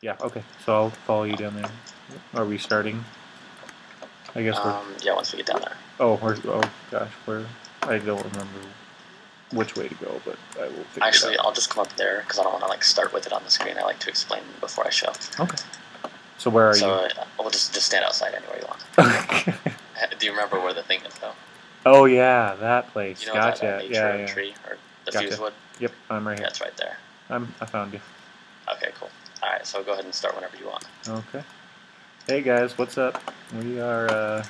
Yeah, okay. So I'll follow you down there. Are we starting? I guess we're... Yeah, once we get down there. Oh, gosh, I don't remember which way to go, but I will figure Actually, it out. I'll just come up there, because I don't want to, like, start with it on the screen. I like to explain before I show. Okay. So where are you? So, we'll just stand outside anywhere you want. Do you remember where the thing is, though? Oh, yeah, that place. You know Gotcha. that nature Yeah. tree, or the Gotcha. fuse wood? Yep, I'm right here. Yeah, it's right there. I found you. Okay, cool. Alright, so go ahead and start whenever you want. Okay. Hey guys, what's up? We are,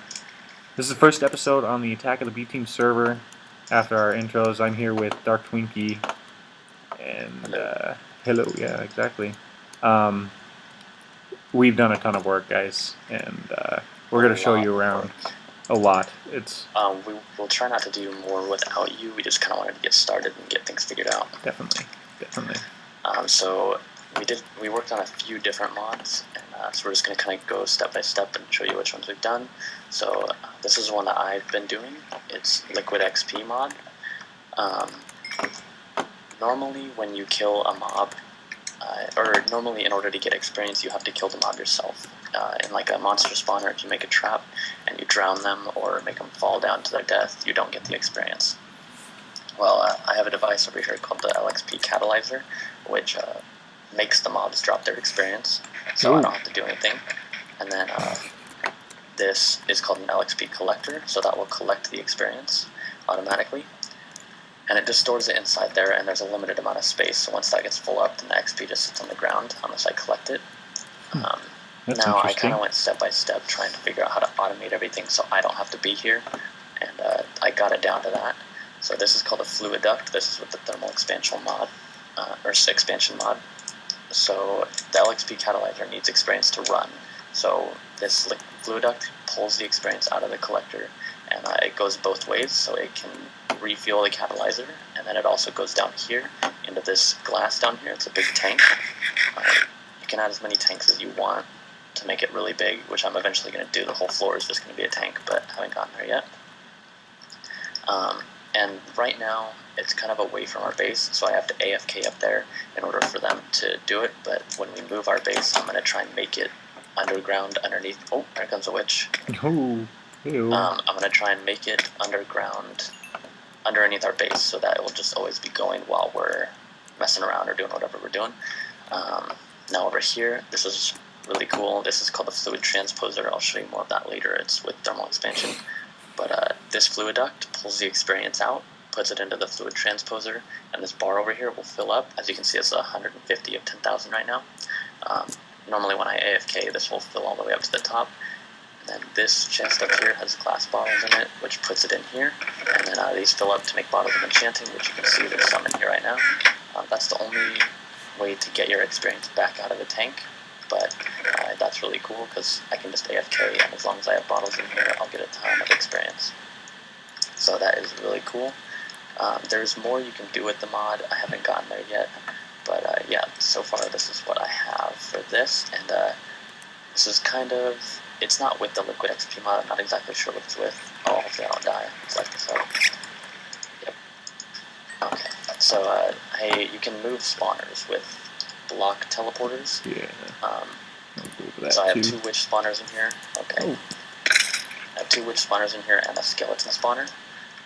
this is the first episode on the Attack of the B-Team server. After our intros, I'm here with Dark Twinkie. And, hello, yeah, exactly. We've done a ton of work, guys, and we're going to show you around a lot. We'll try not to do more without you. We just kind of wanted to get started and get things figured out. Definitely. So we worked on a few different mods, and so we're just going to kind of go step by step and show you which ones we've done. So this is one that I've been doing. It's Liquid XP mod. Normally when you kill a mob, or normally in order to get experience, you have to kill the mob yourself. In like a monster spawner, if you make a trap and you drown them or make them fall down to their death, you don't get the experience. Well, I have a device over here called the LXP Catalyzer, which makes the mobs drop their experience, so I don't have to do anything. And then this is called an LXP Collector, so that will collect the experience automatically. And it just stores it inside there, and there's a limited amount of space, so once that gets full up, then the XP just sits on the ground unless I collect it. Now, I kind of went step by step trying to figure out how to automate everything so I don't have to be here, and I got it down to that. So this is called a fluid duct. This is with the thermal expansion mod, or expansion mod. So the LXP Catalyzer needs experience to run. So this fluid duct pulls the experience out of the collector, and it goes both ways, so it can refuel the catalyzer, and then it also goes down here into this glass down here. It's a big tank. You can add as many tanks as you want to make it really big, which I'm eventually going to do. The whole floor is just going to be a tank, but I haven't gotten there yet. And right now, it's kind of away from our base, so I have to AFK up there in order for them to do it, but when we move our base, I'm going to try and make it underground underneath... Oh, there comes a witch. Oh, ew. I'm going to try and make it underground underneath our base, so that it will just always be going while we're messing around or doing whatever we're doing. Now over here, this is really cool. This is called the fluid transposer. I'll show you more of that later. It's with thermal expansion. But this fluid duct pulls the experience out, puts it into the fluid transposer, and this bar over here will fill up. As you can see, it's 150 of 10,000 right now. Normally when I AFK, this will fill all the way up to the top. And then this chest up here has glass bottles in it, which puts it in here. And then these fill up to make bottles of enchanting, which you can see there's some in here right now. That's the only way to get your experience back out of the tank. But that's really cool because I can just AFK, and as long as I have bottles in here, I'll get a ton of experience. So that is really cool. There's more you can do with the mod. I haven't gotten there yet. But yeah, so far this is what I have for this. And this is kind of... It's not with the Liquid XP mod. I'm not exactly sure what it's with. Oh, hopefully I don't die. Let's light this up. Yep. Okay. So you can move spawners with block teleporters. Yeah. So I have 2 witch spawners in here. Okay. Oh. I have 2 witch spawners in here and a skeleton spawner.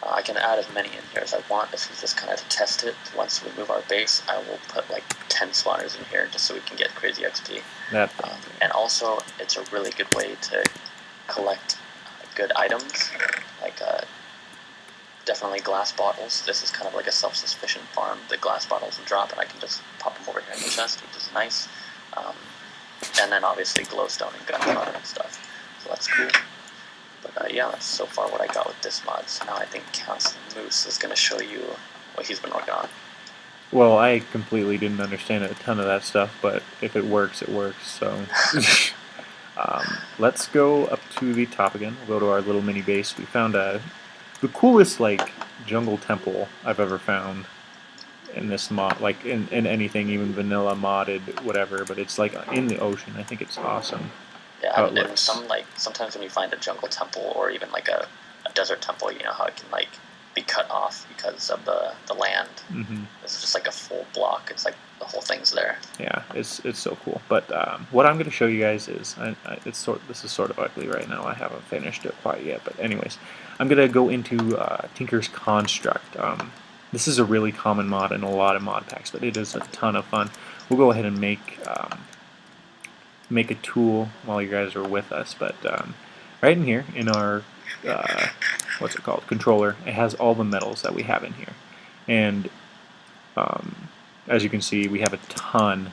I can add as many in here as I want. This is just kind of to test it. Once we move our base, I will put like 10 spawners in here just so we can get crazy XP. And also, it's a really good way to collect good items, like definitely glass bottles. This is kind of like a self-sufficient farm. The glass bottles will drop, and I can just pop them over here in the chest, which is nice. And then obviously glowstone and gunpowder and stuff. So that's cool. But yeah, that's so far what I got with this mod. So now I think Council Moose is going to show you what he's been working on. Well, I completely didn't understand a ton of that stuff, but if it works, it works, so... let's go up to the top again. We'll go to our little mini base. We found the coolest, like, jungle temple I've ever found in this mod. Like, in anything, even vanilla modded, whatever, but it's, like, in the ocean. I think it's awesome. Yeah, and sometimes when you find a jungle temple or even like a desert temple, you know how it can like be cut off because of the land. Mm-hmm. This is just like a full block. It's like the whole thing's there. Yeah, it's so cool. But what I'm going to show you guys is, this is sort of ugly right now. I haven't finished it quite yet. But anyways, I'm going to go into Tinker's Construct. This is a really common mod in a lot of mod packs, but it is a ton of fun. We'll go ahead and make a tool while you guys are with us. But right in here, in our what's it called, controller, it has all the metals that we have in here, and as you can see, we have a ton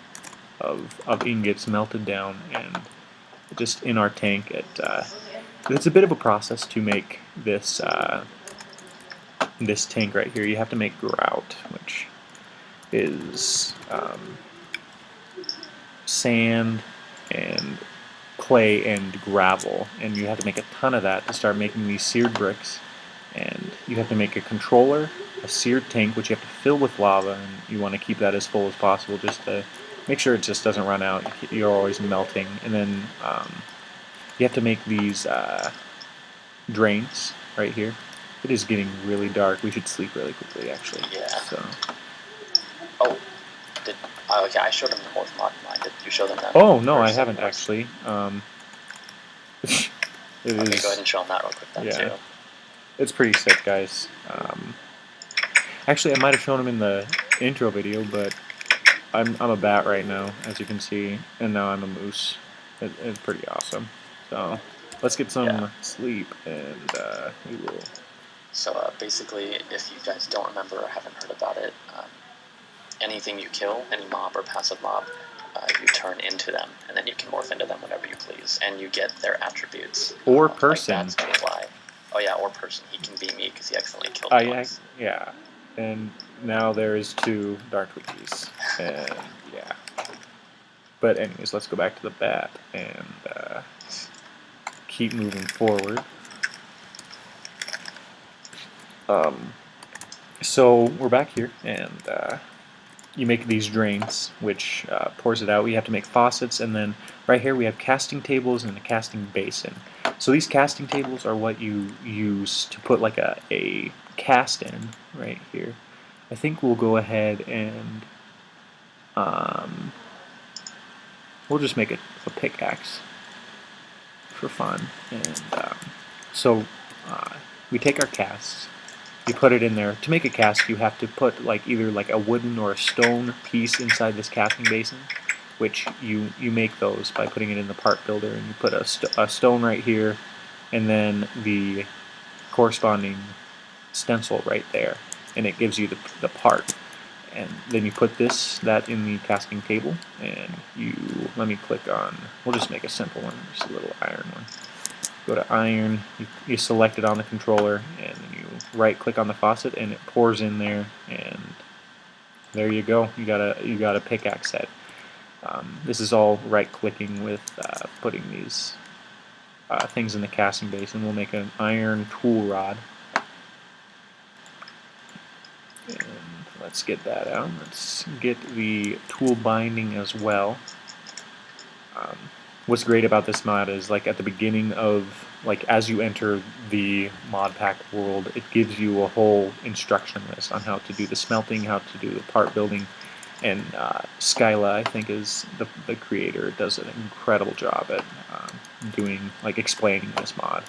of ingots melted down, and just in our tank. It's a bit of a process to make this this tank right here. You have to make grout, which is sand and clay and gravel, and you have to make a ton of that to start making these seared bricks. And you have to make a controller, a seared tank, which you have to fill with lava, and you want to keep that as full as possible just to make sure it just doesn't run out. You're always melting. And then you have to make these drains right here. It is getting really dark. We should sleep really quickly, actually. Yeah. So. Oh, okay, I showed them the Morph mod mine. Did you show them that? Oh, no, I haven't actually. Okay, go ahead and show them that real quick then, too. It's pretty sick, guys. Actually, I might have shown them in the intro video, but I'm a bat right now, as you can see, and now I'm a moose. It's pretty awesome. So let's get some sleep, and we will. So basically, if you guys don't remember or haven't heard about it, anything you kill, any mob or passive mob, you turn into them, and then you can morph into them whenever you please, and you get their attributes. Or person. Like that's gonna fly. Oh yeah, or person. He can be me because he accidentally killed me once. Yeah, and now there is 2 Dark Witches, and yeah. But anyways, let's go back to the bat and keep moving forward. So we're back here, and you make these drains, which pours it out. We have to make faucets, and then right here we have casting tables and a casting basin. So these casting tables are what you use to put like a cast in right here. I think we'll go ahead and we'll just make a pickaxe for fun. And so we take our casts, you put it in there. To make a cast, you have to put either a wooden or a stone piece inside this casting basin, which you make those by putting it in the part builder, and you put a stone right here, and then the corresponding stencil right there, and it gives you the part. And then you put that in the casting table, and let me click on, we'll just make a simple one, just a little iron one. Go to iron, you select it on the controller, and then you right click on the faucet, and it pours in there, and there you go. You got a pickaxe set. This is all right clicking with putting these things in the casting basin. We'll make an iron tool rod. And let's get that out. Let's get the tool binding as well. What's great about this mod is at the beginning of, as you enter the mod pack world, it gives you a whole instruction list on how to do the smelting, how to do the part building, and Skyla, I think, is the creator, does an incredible job at doing, explaining this mod.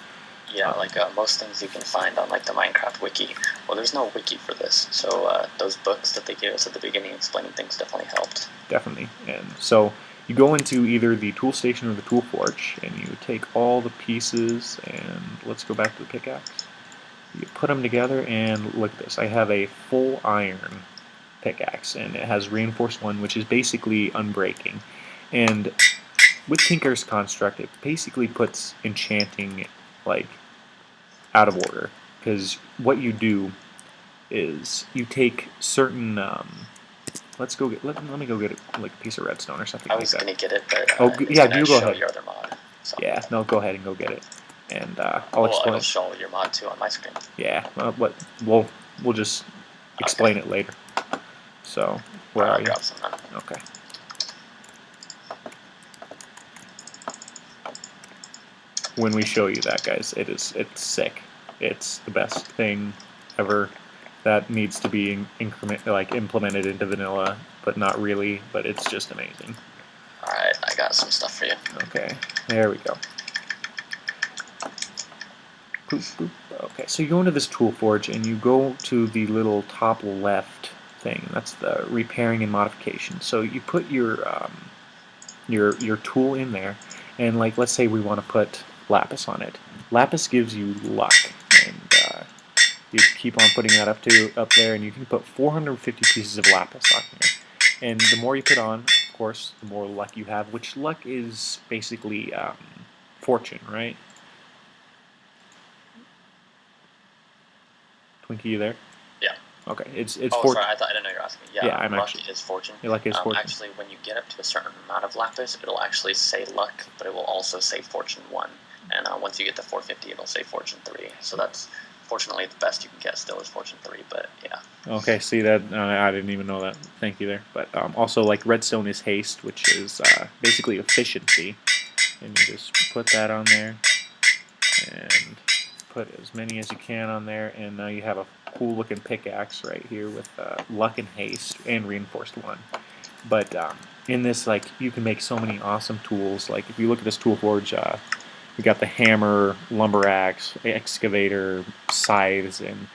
Yeah, most things you can find on the Minecraft wiki. Well, there's no wiki for this, so those books that they gave us at the beginning explaining things definitely helped. Definitely, and so you go into either the tool station or the tool forge, and you take all the pieces, and let's go back to the pickaxe. You put them together, and look at this. I have a full iron pickaxe, and it has reinforced 1, which is basically unbreaking. And with Tinker's Construct, it basically puts enchanting out of order, because what you do is you take certain let me go get a piece of redstone or something like that. I was gonna get it, but yeah, you go ahead. Your other mod. So. Yeah, no, go ahead and go get it, and I'll explain. It'll show your mod too on my screen. Yeah, we'll just explain it later. So where are you? Grab some then. Okay. When we show you that, guys, it's sick. It's the best thing ever. That needs to be implemented into vanilla, but not really. But it's just amazing. All right, I got some stuff for you. Okay, there we go. Boop, boop. Okay, so you go into this tool forge and you go to the little top left thing. That's the repairing and modification. So you put your tool in there, and like let's say we want to put lapis on it. Lapis gives you luck, and you keep on putting that up there, and you can put 450 pieces of lapis on here. And the more you put on, of course, the more luck you have. Which luck is basically fortune, right? Twinkie, you there? Yeah. Okay, it's Oh, fortune. sorry, I didn't know you were asking me. Yeah, I'm luck actually. is fortune. Yeah, luck is fortune. Actually, when you get up to a certain amount of lapis, it'll actually say luck, but it will also say fortune 1. And once you get to 450, it'll say fortune 3. So that's, fortunately, the best you can get still is fortune 3, but yeah. Okay, see that? I didn't even know that. Thank you there. But also, like redstone is haste, which is basically efficiency, and you just put that on there, and put as many as you can on there, and now you have a cool looking pickaxe right here with luck and haste and reinforced 1. But in this, like, you can make so many awesome tools. Like if you look at this tool forge, we got the hammer, lumber axe, excavator, scythes, and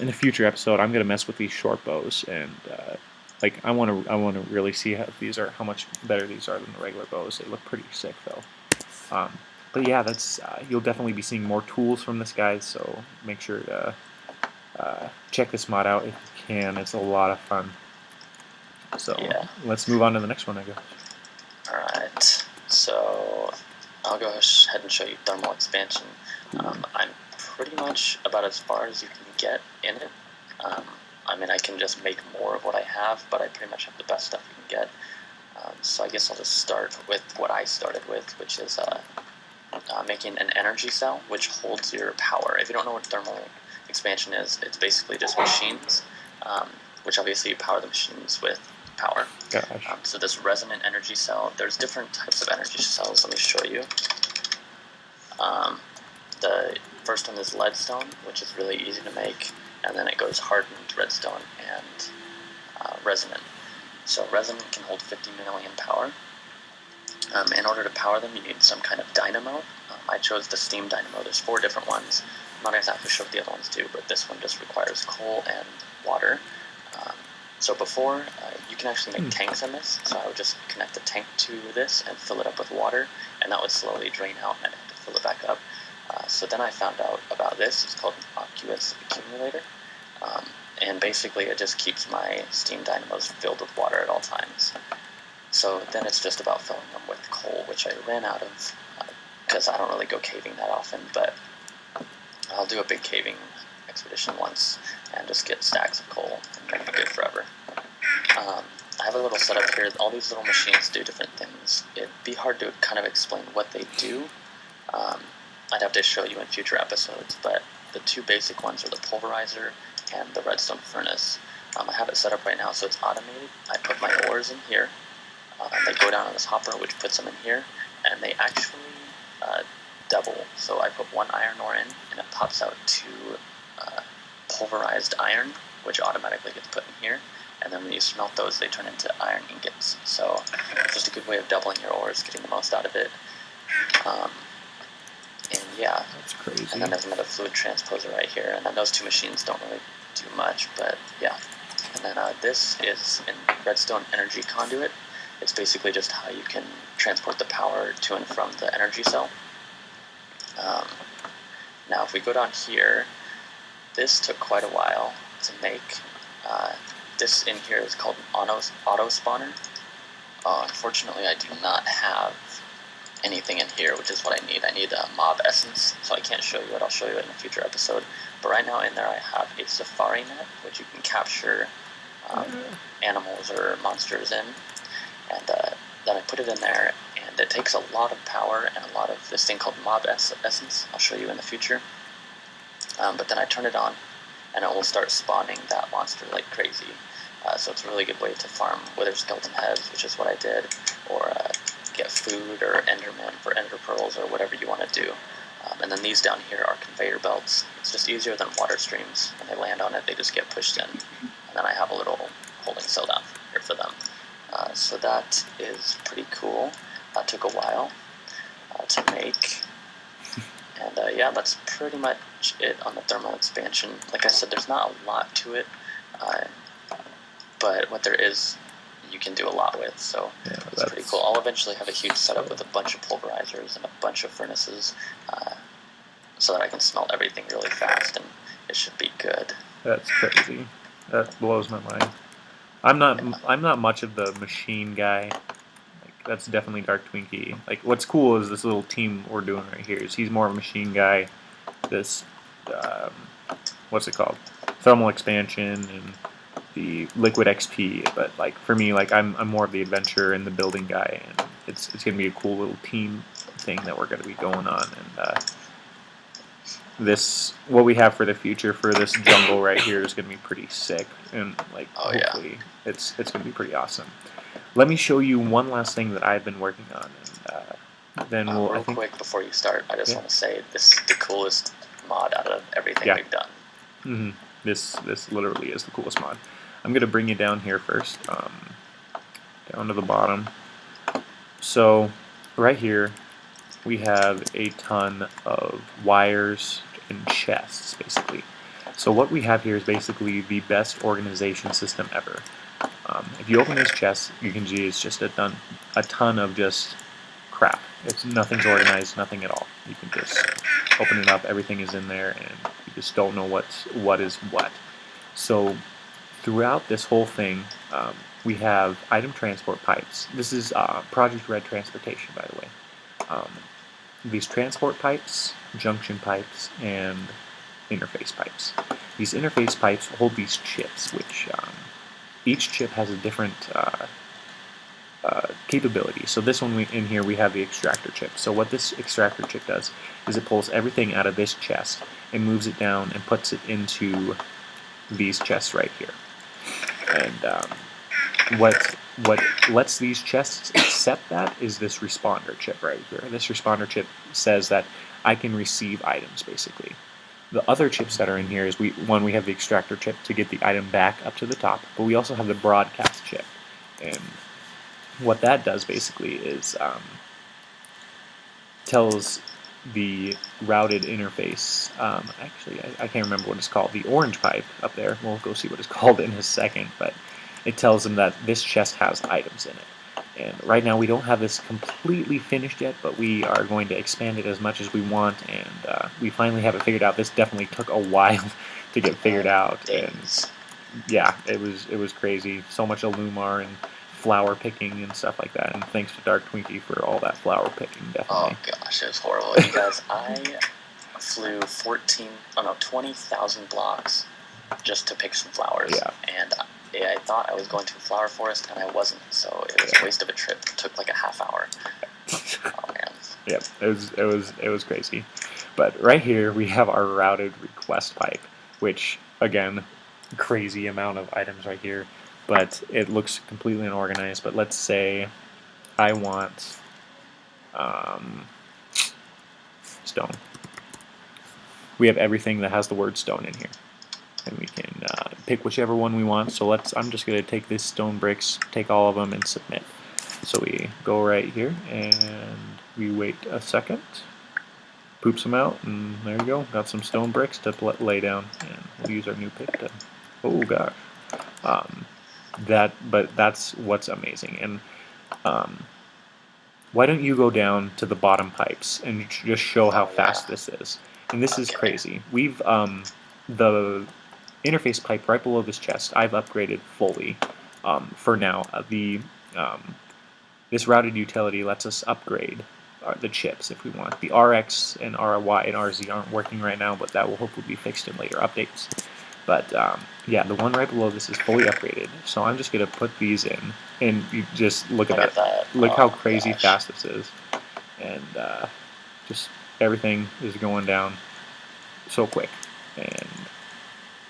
in a future episode, I'm gonna mess with these short bows, and like I want to really see how much better these are than the regular bows. They look pretty sick though. But yeah, that's you'll definitely be seeing more tools from this guy. So make sure to check this mod out if you can. It's a lot of fun. So yeah. Let's move on to the next one, I guess. All right. So I'll go ahead and show you thermal expansion. I'm pretty much about as far as you can get in it. I mean, I can just make more of what I have, but I pretty much have the best stuff you can get. So I guess I'll just start with what I started with, which is making an energy cell, which holds your power. If you don't know what thermal expansion is, it's basically just machines, which obviously you power the machines with power. So this resonant energy cell, there's different types of energy cells. Let me show you. The first one is leadstone, which is really easy to make, and then it goes hardened redstone and resonant. So resonant can hold 50 million power. In order to power them, you need some kind of dynamo. I chose the steam dynamo. There's 4 different ones. I'm not exactly sure what the other ones do, but this one just requires coal and water. So before, you can actually make tanks in this. So I would just connect the tank to this and fill it up with water, and that would slowly drain out, and I'd have to fill it back up. So then I found out about this. It's called an aqueous accumulator. And basically it just keeps my steam dynamos filled with water at all times. So then it's just about filling them with coal, which I ran out of because I don't really go caving that often, but I'll do a big caving expedition once and just get stacks of coal and make it good forever. I have a little setup here. All these little machines do different things. It'd be hard to kind of explain what they do. I'd have to show you in future episodes, but the 2 basic ones are the pulverizer and the redstone furnace. I have it set up right now so it's automated. I put my ores in here. They go down on this hopper, which puts them in here, and they actually double. So I put 1 iron ore in, and it pops out 2 pulverized iron, which automatically gets put in here. And then when you smelt those, they turn into iron ingots. So just a good way of doubling your ores, getting the most out of it. And yeah, that's crazy. And then there's another fluid transposer right here, and then those 2 machines don't really do much, but yeah. And then this is in redstone energy conduit. It's basically just how you can transport the power to and from the energy cell. Now if we go down here, this took quite a while to make. This in here is called an auto spawner. Unfortunately, I do not have anything in here, which is what I need. I need a mob essence, so I can't show you it. I'll show you it in a future episode. But right now in there I have a safari net, which you can capture animals or monsters in. And then I put it in there, and it takes a lot of power and a lot of this thing called mob essence. I'll show you in the future. But then I turn it on, and it will start spawning that monster like crazy. So it's a really good way to farm wither skeleton heads, which is what I did, or get food or enderman for ender pearls or whatever you want to do. And then these down here are conveyor belts. It's just easier than water streams. When they land on it, they just get pushed in. And then I have a little holding cell down here for them. So that is pretty cool. That took a while to make. And yeah, that's pretty much it on the thermal expansion. Like I said, there's not a lot to it, but what there is, you can do a lot with. So yeah, it's pretty cool. I'll eventually have a huge setup with a bunch of pulverizers and a bunch of furnaces, so that I can smelt everything really fast, and it should be good. That's crazy. That blows my mind. I'm not much of the machine guy. That's definitely Dark Twinkie. Like, what's cool is this little team we're doing right here. Is he's more of a machine guy. This, what's it called? Thermal expansion and the liquid XP. But like for me, like I'm more of the adventure and the building guy, and it's gonna be a cool little team thing that we're gonna be going on. And this, what we have for the future for this jungle right here is gonna be pretty sick, and like hopefully it's gonna be pretty awesome. Let me show you one last thing that I've been working on, and then we'll. Real quick before you start, I just want to say this is the coolest mod out of everything we've done. Mm-hmm. This literally is the coolest mod. I'm gonna bring you down here first, down to the bottom. So right here we have a ton of wires and chests, basically. So what we have here is basically the best organization system ever. If you open this chest, you can see it's just a ton of just crap. Nothing's organized, nothing at all. You can just open it up, everything is in there, and you just don't know what is what. So throughout this whole thing, we have item transport pipes. This is Project Red transportation, by the way. These transport pipes, junction pipes, and interface pipes. These interface pipes hold these chips, which each chip has a different capability. So this one in here we have the extractor chip. So what this extractor chip does is it pulls everything out of this chest and moves it down and puts it into these chests right here. And what lets these chests accept that is this responder chip right here. This responder chip says that I can receive items, basically. The other chips that are in here is we have the extractor chip to get the item back up to the top, but we also have the broadcast chip. And what that does basically is tells the routed interface, actually I can't remember what it's called, the orange pipe up there, we'll go see what it's called in a second, but it tells them that this chest has items in it. And right now we don't have this completely finished yet, but we are going to expand it as much as we want, and we finally have it figured out. This definitely took a while to get figured out, and yeah, it was crazy. So much Illumar and flower picking and stuff like that, and thanks to Dark Twinkie for all that flower picking, definitely. Oh gosh, it was horrible. You guys, I flew 20,000 blocks just to pick some flowers, and I thought I was going to a flower forest, and I wasn't, so it was a waste of a trip. It took like a half hour. Oh man. Yep, it was crazy. But right here we have our routed request pipe, which again, crazy amount of items right here, but it looks completely unorganized. But let's say I want stone. We have everything that has the word stone in here. And we can pick whichever one we want. So I'm just going to take these stone bricks, take all of them, and submit. So we go right here, and we wait a second, poops them out, and there you go. Got some stone bricks to lay down, and we'll use our new pick to, oh gosh. But that's what's amazing. And why don't you go down to the bottom pipes and just show how fast this is. And this is crazy. We've, the interface pipe right below this chest, I've upgraded fully for now. This routed utility lets us upgrade the chips if we want. The RX and RY and RZ aren't working right now, but that will hopefully be fixed in later updates. But yeah, the one right below this is fully upgraded. So I'm just going to put these in, and you just look at that. Look how crazy fast this is. And just everything is going down so quick. And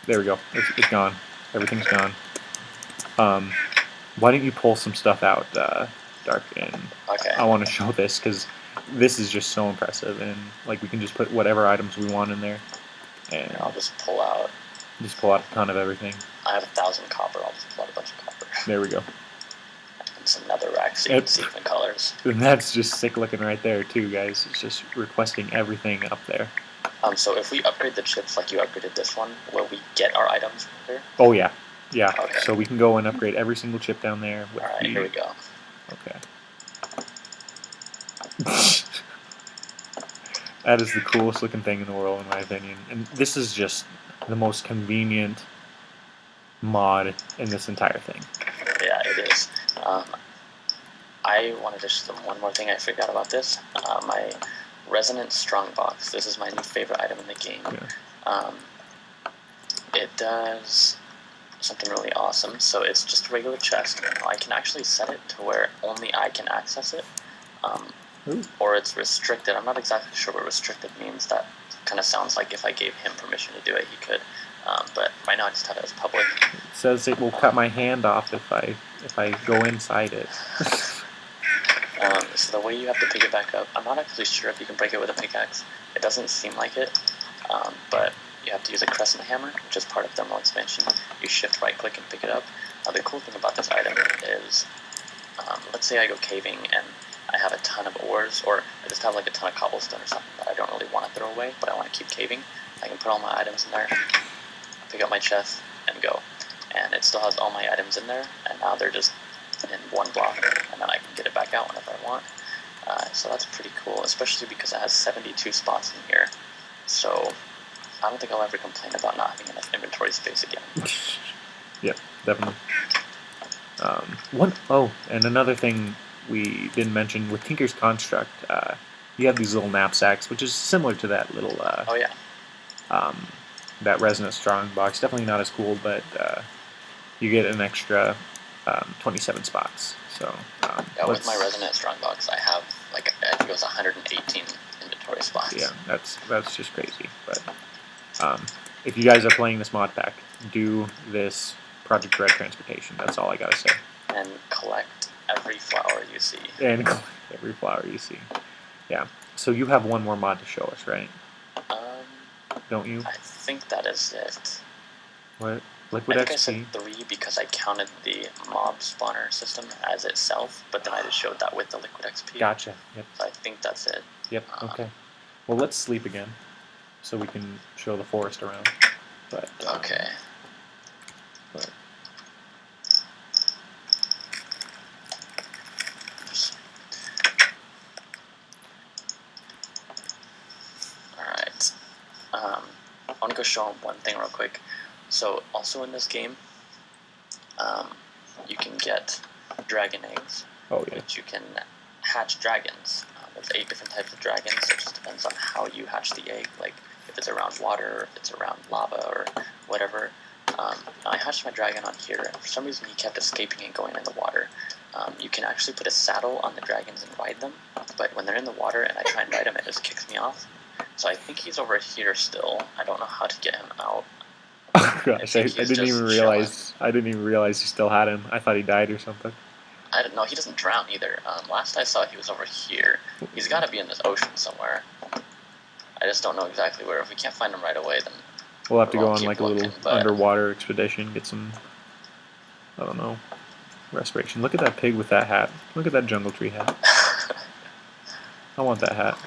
there we go. It's gone. Everything's gone. Why don't you pull some stuff out, Dark? And I want to show this because this is just so impressive, and like we can just put whatever items we want in there, and I'll just pull out. just pull out a ton of everything. I have 1,000 copper. I'll just pull out a bunch of copper. There we go. And some netherrack so you can see different colors. And that's just sick looking right there too, guys. It's just requesting everything up there. So if we upgrade the chips like you upgraded this one, will we get our items from here? Oh yeah, yeah. Okay. So we can go and upgrade every single chip down there. All right, here we go. Okay. That is the coolest looking thing in the world, in my opinion. And this is just the most convenient mod in this entire thing. Yeah, it is. I wanted to show them one more thing I forgot about this. My Resonant Strongbox. This is my new favorite item in the game. Yeah. It does something really awesome. So it's just a regular chest. I can actually set it to where only I can access it. Or it's restricted. I'm not exactly sure what restricted means. That kind of sounds like if I gave him permission to do it, he could. But right now I just have it as public. It says it will cut my hand off if I go inside it. So the way you have to pick it back up, I'm not actually sure if you can break it with a pickaxe. It doesn't seem like it, but you have to use a crescent hammer, which is part of thermal expansion. You shift right click and pick it up. The cool thing about this item is, let's say I go caving and I have a ton of ores, or I just have like a ton of cobblestone or something that I don't really want to throw away, but I want to keep caving. I can put all my items in there, pick up my chest, and go. And it still has all my items in there, and now they're just in one block, and then I can get it back out whenever I want. So that's pretty cool, especially because it has 72 spots in here. So I don't think I'll ever complain about not having enough inventory space again. Yep, definitely. And another thing we didn't mention with Tinker's Construct, you have these little knapsacks, which is similar to that little that Resonant Strong box. Definitely not as cool, but you get an extra 27 spots. So with my Resonant Strongbox, I have I think it was 118 inventory spots. Yeah, that's just crazy. But if you guys are playing this mod pack, do this Project Red transportation. That's all I gotta say. And collect every flower you see. And collect every flower you see. Yeah. So you have one more mod to show us, right? Don't you? I think that is it. What? Liquid XP? I said 3 because I counted the mob spawner system as itself, but then I just showed that with the Liquid XP. Gotcha. Yep. So I think that's it. Yep. Okay. Well, let's sleep again, so we can show the forest around. But okay. But Alright. I want to go show them one thing real quick. So, also in this game, you can get dragon eggs, which you can hatch dragons. There's 8 different types of dragons, so it just depends on how you hatch the egg, like if it's around water, or if it's around lava, or whatever. I hatched my dragon on here, and for some reason he kept escaping and going in the water. You can actually put a saddle on the dragons and ride them, but when they're in the water and I try and ride them, it just kicks me off. So I think he's over here still. I don't know how to get him out. Oh gosh, I didn't even realize. I didn't even realize you still had him. I thought he died or something. I don't know. He doesn't drown either. Last I saw, he was over here. He's got to be in this ocean somewhere. I just don't know exactly where. If we can't find him right away, then we'll have to go on like a little underwater expedition, get some, I don't know, respiration. Look at that pig with that hat. Look at that jungle tree hat. I want that hat.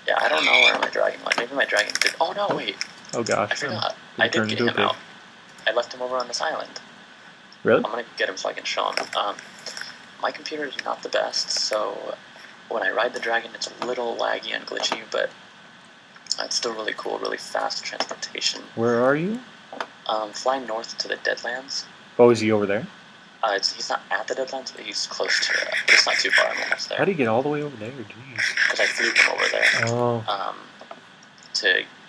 Yeah, I don't know where my dragon went. Maybe my dragon did. Oh no, wait. Oh gosh. I forgot. I did get him out. I left him over on this island. Really? I'm gonna get him so I can show him. My computer is not the best, so when I ride the dragon, it's a little laggy and glitchy, but it's still really cool, really fast transportation. Where are you? Flying north to the Deadlands. Oh, is he over there? He's not at the Deadlands, but he's close to it. But it's not too far. I'm almost there. How do you get all the way over there? Jeez. Because I flew him over there. Oh.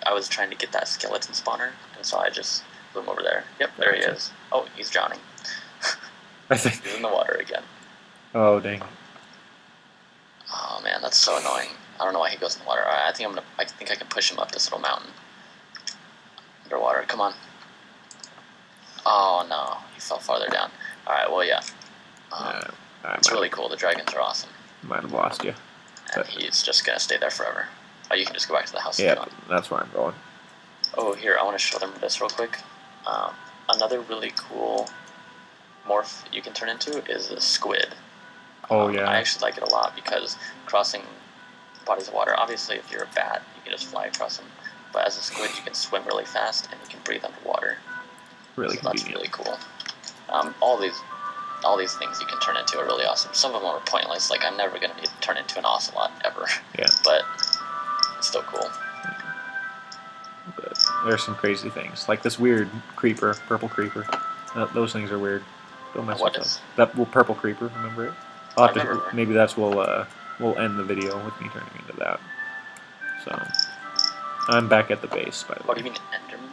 I was trying to get that skeleton spawner, and so I just flew him over there. Yep, there he is. Oh, he's drowning. He's in the water again. Oh, dang. Oh man, that's so annoying. I don't know why he goes in the water. All right, I think I can push him up this little mountain. Underwater, come on. Oh no, he fell farther down. All right, well yeah. It's really cool. The dragons are awesome. Might have lost you. and he's just gonna stay there forever. Oh, you can just go back to the house. Yeah, that's where I'm going. Oh, here, I want to show them this real quick. Another really cool morph you can turn into is a squid. Oh, yeah. I actually like it a lot because crossing bodies of water, obviously if you're a bat, you can just fly across them. But as a squid, you can swim really fast and you can breathe underwater. Really so convenient. That's really cool. All these things you can turn into are really awesome. Some of them are pointless. Like, I'm never going to turn into an ocelot ever. Yeah. But it's still cool. But there's some crazy things, like this weird creeper, purple creeper. Those things are weird. Don't mess with those. That purple creeper, remember it? Maybe we'll end the video with me turning into that. So I'm back at the base, by the way. What do you mean, Enderman?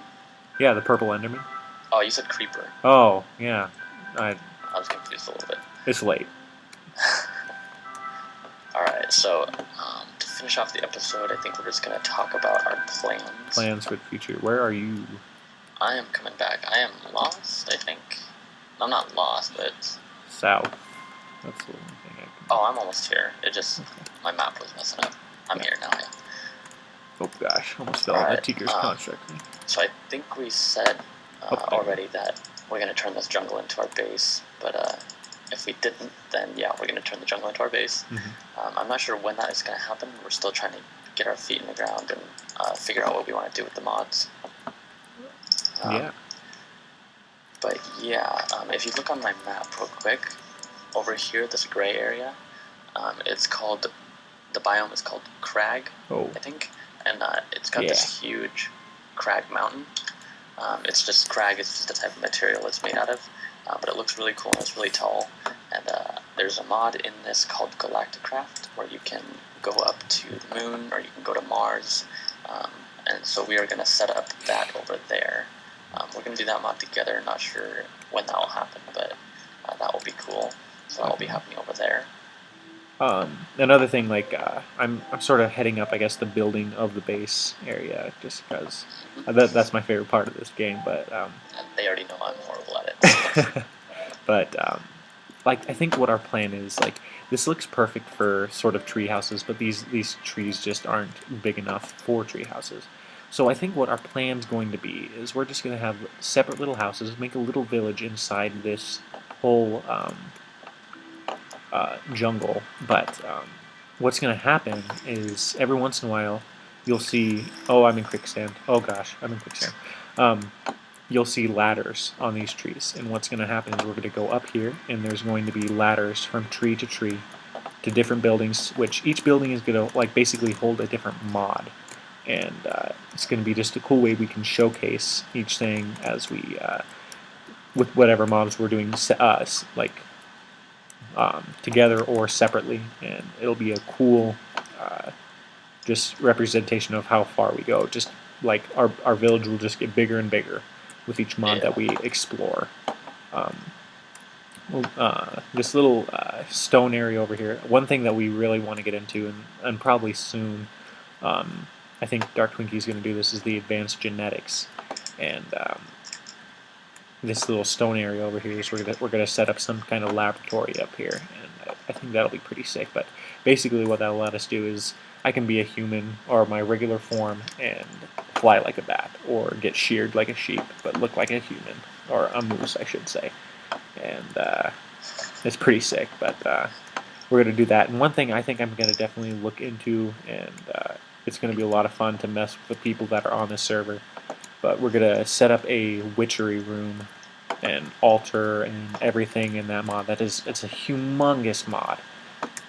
Yeah, the purple Enderman. Oh, you said creeper. Oh, yeah. I was confused a little bit. It's late. Alright, so to finish off the episode, I think we're just going to talk about our plans. Plans for the future. Where are you? I am coming back. I am lost, I think. I'm not lost, but it's... South. That's the only thing I can... Oh, I'm almost here. It just... Okay. My map was messing up. I'm here now, yeah. Oh gosh, almost fell out of Tiger's construct. So I think we said already that we're going to turn this jungle into our base, but if we didn't, then yeah, we're going to turn the jungle into our base. Mm-hmm. I'm not sure when that is going to happen. We're still trying to get our feet in the ground and figure out what we want to do with the mods. Yeah. But yeah, if you look on my map real quick, over here, this gray area, it's called, the biome is called Crag, I think, and it's got this huge crag mountain. It's just crag, it's just the type of material it's made out of, but it looks really cool and it's really tall. And there's a mod in this called Galacticraft where you can go up to the moon or you can go to Mars, and so we are going to set up that over there. We're going to do that mod together. Not sure when that will happen, but that will be cool. So that will be happening over there. Another thing, like I'm sort of heading up, I guess, the building of the base area, just because that's my favorite part of this game. But and they already know I'm horrible at it. But like, I think what our plan is, like, this looks perfect for sort of tree houses, but these trees just aren't big enough for tree houses. So I think what our plan's going to be is we're just going to have separate little houses, make a little village inside this whole jungle. But what's going to happen is every once in a while you'll see, oh, I'm in quicksand. Oh gosh, I'm in quicksand. You'll see ladders on these trees. And what's going to happen is we're going to go up here, and there's going to be ladders from tree to different buildings, which each building is going to, like, basically hold a different mod. And it's going to be just a cool way we can showcase each thing as we, with whatever mods we're doing, like together or separately, and it'll be a cool, just representation of how far we go. Just like our village will just get bigger and bigger with each mod that we explore. This little stone area over here. One thing that we really want to get into, and probably soon. I think Dark Twinkie's going to do this, is the advanced genetics, and this little stone area over here is we're going to set up some kind of laboratory up here, and I think that'll be pretty sick. But basically what that'll let us do is I can be a human or my regular form and fly like a bat, or get sheared like a sheep but look like a human, or a moose I should say, and it's pretty sick. But we're going to do that, and one thing I think I'm going to definitely look into, and it's going to be a lot of fun to mess with the people that are on this server. But we're going to set up a witchery room and altar and everything in that mod. It's a humongous mod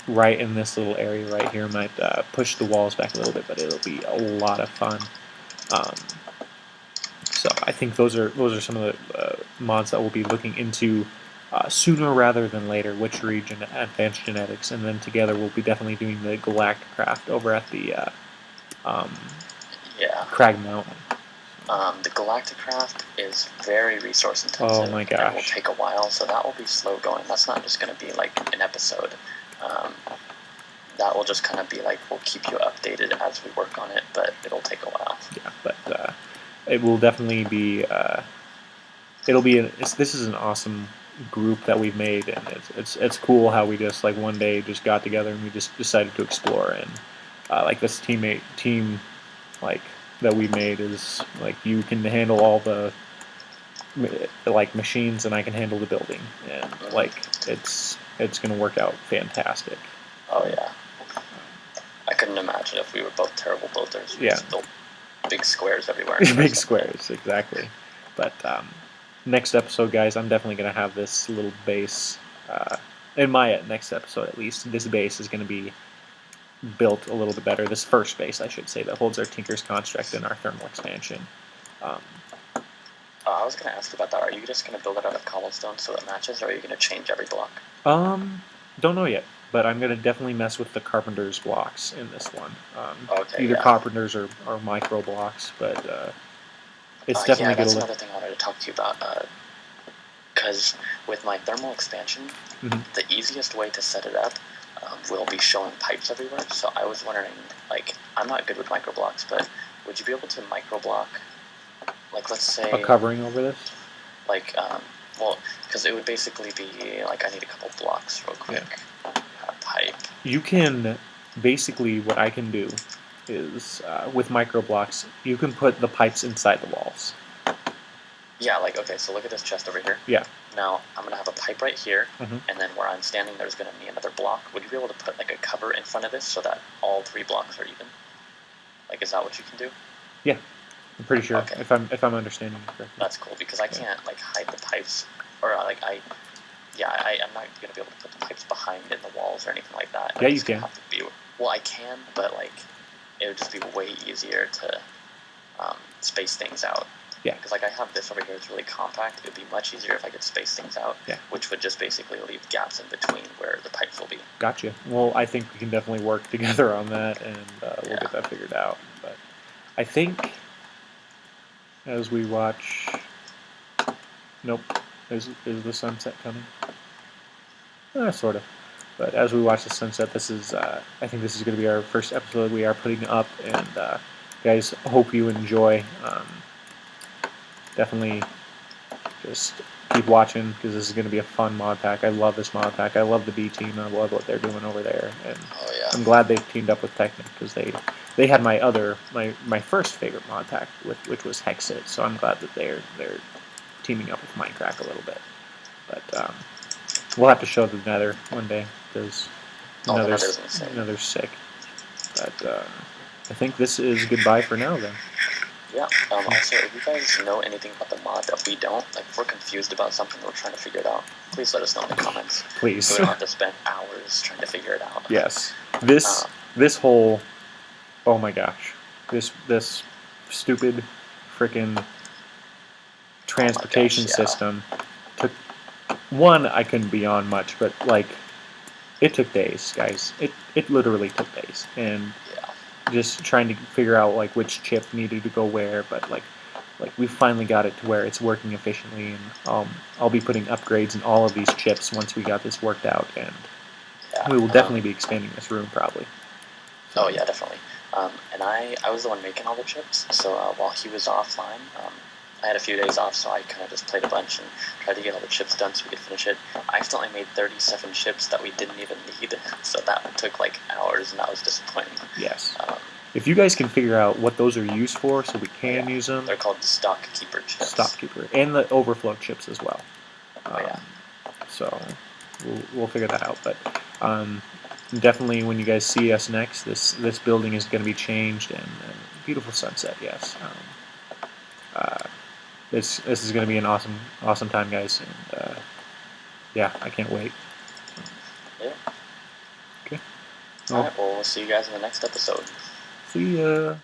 right in this little area right here. Might push the walls back a little bit, but it'll be a lot of fun. So I think those are some of the mods that we'll be looking into sooner rather than later. Witchery, advanced genetics, and then together we'll be definitely doing the Galacticraft over at the Crag Mountain. The Galacticraft is very resource intensive. Oh my gosh. And will take a while, so that will be slow going. That's not just going to be like an episode. That will just kind of be like, we'll keep you updated as we work on it, but it'll take a while. Yeah, but it will definitely be. This is an awesome group that we've made, and it's cool how we just like one day just got together and we just decided to explore, and like this team like that we made is like you can handle all the like machines and I can handle the building, and like it's gonna work out fantastic. Oh yeah. I couldn't imagine if we were both terrible builders. We just built big squares everywhere. Big squares, exactly. But next episode, guys, I'm definitely gonna have this little base. In my next episode, at least, this base is gonna be built a little bit better. This first base, I should say, that holds our Tinker's Construct and our thermal expansion. I was going to ask about that. Are you just going to build it out of cobblestone so it matches, or are you going to change every block? Don't know yet, but I'm going to definitely mess with the carpenter's blocks in this one. Okay, either carpenters or micro blocks, but it's definitely that's another thing I wanted to talk to you about. Because with my thermal expansion, the easiest way to set it up will be showing pipes everywhere. So I was wondering, like, I'm not good with micro blocks, but would you be able to micro block, like, let's say a covering over this? Like, well, because it would basically be like I need a couple blocks real quick. Yeah. Pipe. You can basically what I can do is with micro blocks, you can put the pipes inside the walls. Yeah, like, okay, so look at this chest over here. Yeah. Now, I'm going to have a pipe right here, and then where I'm standing, there's going to be another block. Would you be able to put, like, a cover in front of this so that all 3 blocks are even? Like, is that what you can do? Yeah, I'm pretty sure, okay. if I'm understanding correctly. That's cool, because I can't, like, hide the pipes, or, like, I'm not going to be able to put the pipes behind in the walls or anything like that. Yeah, you can. Well, I can, but, like, it would just be way easier to space things out. Yeah. Because, like, I have this over here, it's really compact. It would be much easier if I could space things out, which would just basically leave gaps in between where the pipes will be. Gotcha. Well, I think we can definitely work together on that, and we'll get that figured out. But I think as we watch... Nope. Is the sunset coming? Sort of. But as we watch the sunset, this is... I think this is going to be our first episode we are putting up, and guys, hope you enjoy. Definitely just keep watching, because this is going to be a fun mod pack. I love this mod pack. I love the B team. I love what they're doing over there. And I'm glad they've teamed up with Technic, because they had my first favorite mod pack, which was Hexit. So I'm glad that they're teaming up with Minecraft a little bit. But we'll have to show the Nether one day, because Nether's sick. But I think this is goodbye for now, then. Yeah, also, if you guys know anything about the mod that we don't, like, if we're confused about something, we're trying to figure it out, please let us know in the comments. Please. So we don't have to spend hours trying to figure it out. Yes. This whole, oh my gosh, this stupid freaking transportation system took, I couldn't be on much, but, like, it took days, guys. It literally took days. And just trying to figure out, like, which chip needed to go where, but like we finally got it to where it's working efficiently, and I'll be putting upgrades in all of these chips once we got this worked out, and we will definitely be expanding this room probably. Oh yeah, definitely. And I was the one making all the chips, so while he was offline, I had a few days off, so I kind of just played a bunch and tried to get all the chips done so we could finish it. I accidentally made 37 chips that we didn't even need, so that took like hours, and that was disappointing. Yes. If you guys can figure out what those are used for, so we can use them. They're called stock keeper chips. Stock keeper, and the overflow chips as well. So we'll figure that out, but definitely when you guys see us next, this building is going to be changed, and beautiful sunset. Yes. This is going to be an awesome time, guys, and yeah, I can't wait. Yeah. Okay. All right. Well, we'll see you guys in the next episode. See ya.